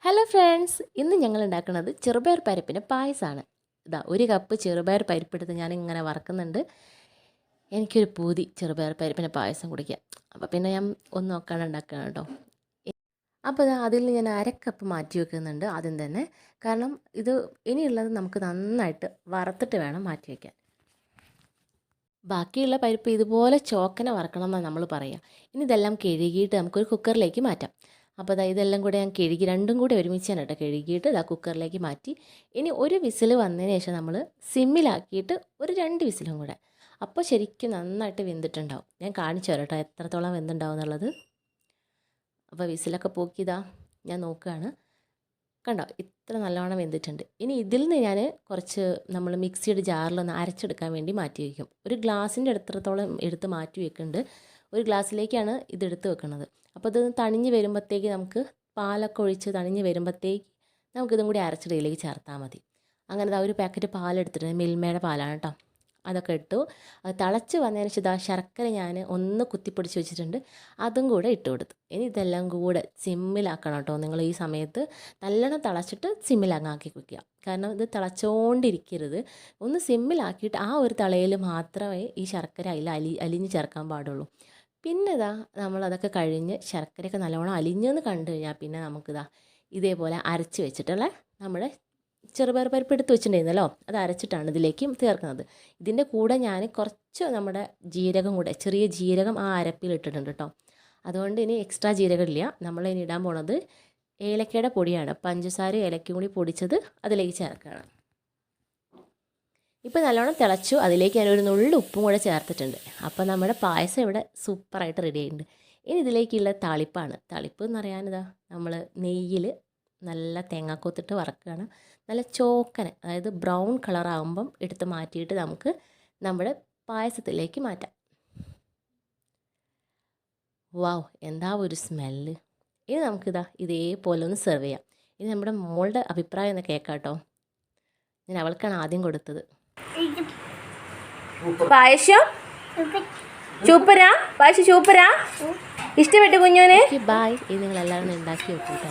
Hello friends, ഇന്ന് ഞങ്ങൾ ഉണ്ടാക്കുന്നത് ചെറുപയർ പരിപ്പിൻ്റെ പായസമാണ്. ഇതാ ഒരു കപ്പ് ചെറുപയർ പരിപ്പെടുത്ത് ഞാനിങ്ങനെ വറക്കുന്നുണ്ട്. എനിക്കൊരു പൂതി ചെറുപയർ പരിപ്പിൻ്റെ പായസം കുടിക്കാം. അപ്പോൾ പിന്നെ ഞാൻ ഒന്ന് നോക്കാണ്ട് ഉണ്ടാക്കുകയാണ് കേട്ടോ. അപ്പോൾ അതിൽ ഞാൻ അരക്കപ്പ് മാറ്റി വെക്കുന്നുണ്ട് ആദ്യം തന്നെ. കാരണം ഇത് ഇനിയുള്ളത് നമുക്ക് നന്നായിട്ട് വറുത്തിട്ട് വേണം മാറ്റി വയ്ക്കാൻ. ബാക്കിയുള്ള പരിപ്പ് ഇതുപോലെ ചോക്കനെ വറക്കണം എന്നാണ് നമ്മൾ പറയുക. ഇനി ഇതെല്ലാം കഴുകിയിട്ട് നമുക്കൊരു കുക്കറിലേക്ക് മാറ്റാം. അപ്പോൾ ഇതെല്ലാം കൂടെ ഞാൻ കഴുകി രണ്ടും കൂടെ ഒരുമിച്ചാണ് കേട്ടോ കഴുകിയിട്ട് കുക്കറിലേക്ക് മാറ്റി. ഇനി ഒരു വിസിൽ വന്നതിന് ശേഷം നമ്മൾ സിമ്മിലാക്കിയിട്ട് ഒരു 2 വിസിലും കൂടെ. അപ്പോൾ ശരിക്കും നന്നായിട്ട് വെന്തിട്ടുണ്ടാവും. ഞാൻ കാണിച്ചു തരാം കേട്ടോ എത്രത്തോളം വെന്തുണ്ടാവും എന്നുള്ളത്. അപ്പോൾ വിസിലൊക്കെ പോക്കിയതാ ഞാൻ നോക്കുകയാണ്. കണ്ടോ ഇത്ര നല്ലോണം വെന്തിട്ടുണ്ട്. ഇനി ഇതിൽ നിന്ന് ഞാൻ കുറച്ച് നമ്മൾ മിക്സിയുടെ ജാറിലൊന്ന് അരച്ചെടുക്കാൻ വേണ്ടി മാറ്റി വയ്ക്കും. ഒരു ഗ്ലാസിൻ്റെ എത്രത്തോളം എടുത്ത് മാറ്റി വെക്കുന്നുണ്ട്. ഒരു ഗ്ലാസ്സിലേക്കാണ് ഇതെടുത്ത് വെക്കുന്നത്. അപ്പോൾ ഇത് തണിഞ്ഞ് വരുമ്പോഴത്തേക്ക് നമുക്ക് പാലൊക്കെ ഒഴിച്ച് തണിഞ്ഞ് വരുമ്പോഴത്തേക്ക് നമുക്കിതും കൂടി അരച്ചിടയിലേക്ക് ചേർത്താൽ മതി. അങ്ങനെ ഒരു പാക്കറ്റ് പാലെടുത്തിട്ടുണ്ട്. മിൽമയുടെ പാലാണ് കേട്ടോ. അതൊക്കെ ഇട്ടു. അത് തിളച്ച് വന്നതിന് ശേഷം ശർക്കര ഞാൻ ഒന്ന് കുത്തിപ്പൊടിച്ച് വെച്ചിട്ടുണ്ട്. അതും കൂടെ ഇട്ട് കൊടുത്തു. ഇനി ഇതെല്ലാം കൂടെ സിമ്മിലാക്കണം കേട്ടോ. നിങ്ങൾ ഈ സമയത്ത് നല്ലോണം തിളച്ചിട്ട് സിമ്മിലങ്ങാക്കി വയ്ക്കുക. കാരണം ഇത് തിളച്ചുകൊണ്ടിരിക്കരുത്. ഒന്ന് സിമ്മിലാക്കിയിട്ട് ആ ഒരു തിളയിൽ മാത്രമേ ഈ ശർക്കര അലിഞ്ഞ് ചേർക്കാൻ പാടുള്ളൂ. പിന്നെ നമ്മളതൊക്കെ കഴിഞ്ഞ് ശർക്കരയൊക്കെ നല്ലോണം അലിഞ്ഞെന്ന് കണ്ടു കഴിഞ്ഞാൽ പിന്നെ ഇതേപോലെ അരച്ച് വെച്ചിട്ടുള്ള നമ്മുടെ ചെറുപയർ പരിപ്പ് എടുത്ത് വെച്ചിട്ടുണ്ടായിരുന്നല്ലോ, അത് അരച്ചിട്ടാണ് ഇതിലേക്ക് ചേർക്കുന്നത്. ഇതിൻ്റെ കൂടെ ഞാൻ കുറച്ച് നമ്മുടെ ജീരകം കൂടെ, ചെറിയ ജീരകം ആ അരപ്പിൽ ഇട്ടിട്ടുണ്ട് കേട്ടോ. അതുകൊണ്ട് ഇനി എക്സ്ട്രാ ജീരകം ഇല്ല. നമ്മൾ ഇനി ഇടാൻ പോണത് ഏലക്കയുടെ പൊടിയാണ്. പഞ്ചസാര ഏലക്കയും കൂടി പൊടിച്ചത് അതിലേക്ക് ചേർക്കുകയാണ്. ഇപ്പോൾ നല്ലോണം തിളച്ചു. അതിലേക്ക് ഞാനൊരു നുള്ളു ഉപ്പും കൂടെ ചേർത്തിട്ടുണ്ട്. അപ്പോൾ നമ്മുടെ പായസം ഇവിടെ സൂപ്പറായിട്ട് റെഡി ആയിട്ടുണ്ട്. ഇനി ഇതിലേക്കുള്ള താളിപ്പാണ്. താളിപ്പ് എന്ന് പറയാനിതാ നമ്മൾ നെയ്യിൽ നല്ല തേങ്ങാക്കൊത്തിട്ട് വറക്കുകയാണ്. നല്ല ചോക്കന്, അതായത് ബ്രൗൺ കളറാകുമ്പം എടുത്ത് മാറ്റിയിട്ട് നമുക്ക് നമ്മുടെ പായസത്തിലേക്ക് മാറ്റാം. വാവ്, എന്താ ഒരു സ്മെല്ല്! ഇനി ഇതേപോലെ ഒന്ന് സെർവ് ചെയ്യാം. ഇനി നമ്മുടെ മോളുടെ അഭിപ്രായം ഒന്ന് കേൾക്കാം കേട്ടോ. ഞാൻ അവൾക്കാണ് ആദ്യം കൊടുത്തത്. പായസം സൂപ്പറാ, പായസം സൂപ്പറാ, ഇഷ്ടപ്പെട്ടു കുഞ്ഞോനെ. ബൈ. ഇത് നിങ്ങളെല്ലാവരും ഉണ്ടാക്കി വെക്കൂട്ടോ.